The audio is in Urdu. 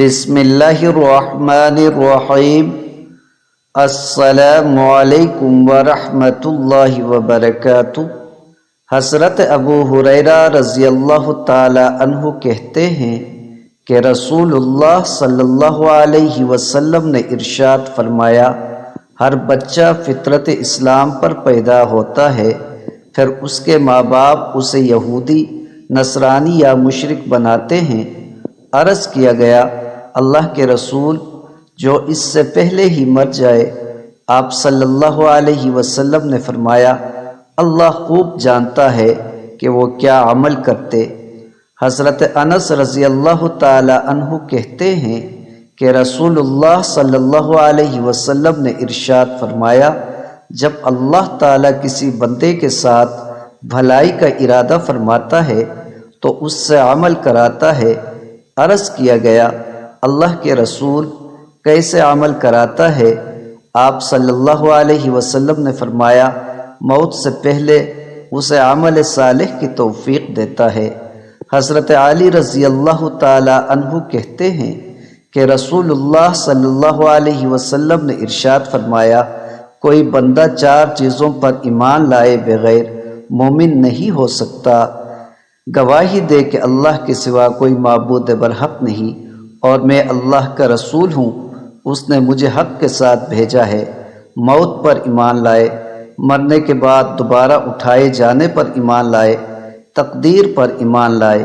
بسم اللہ الرحمن الرحیم۔ السلام علیکم ورحمۃ اللہ وبرکاتہ۔ حضرت ابو ہریرہ رضی اللہ تعالی عنہ کہتے ہیں کہ رسول اللہ صلی اللہ علیہ وسلم نے ارشاد فرمایا، ہر بچہ فطرت اسلام پر پیدا ہوتا ہے، پھر اس کے ماں باپ اسے یہودی، نصرانی یا مشرک بناتے ہیں۔ عرض کیا گیا، اللہ کے رسول، جو اس سے پہلے ہی مر جائے؟ آپ صلی اللہ علیہ وسلم نے فرمایا، اللہ خوب جانتا ہے کہ وہ کیا عمل کرتے۔ حضرت انس رضی اللہ تعالی عنہ کہتے ہیں کہ رسول اللہ صلی اللہ علیہ وسلم نے ارشاد فرمایا، جب اللہ تعالی کسی بندے کے ساتھ بھلائی کا ارادہ فرماتا ہے تو اس سے عمل کراتا ہے۔ عرض کیا گیا، اللہ کے رسول، کیسے عمل کراتا ہے؟ آپ صلی اللہ علیہ وسلم نے فرمایا، موت سے پہلے اسے عمل صالح کی توفیق دیتا ہے۔ حضرت علی رضی اللہ تعالی عنہ کہتے ہیں کہ رسول اللہ صلی اللہ علیہ وسلم نے ارشاد فرمایا، کوئی بندہ 4 چیزوں پر ایمان لائے بغیر مومن نہیں ہو سکتا: گواہی دے کہ اللہ کے سوا کوئی معبود برحق نہیں اور میں اللہ کا رسول ہوں، اس نے مجھے حق کے ساتھ بھیجا ہے، موت پر ایمان لائے، مرنے کے بعد دوبارہ اٹھائے جانے پر ایمان لائے، تقدیر پر ایمان لائے۔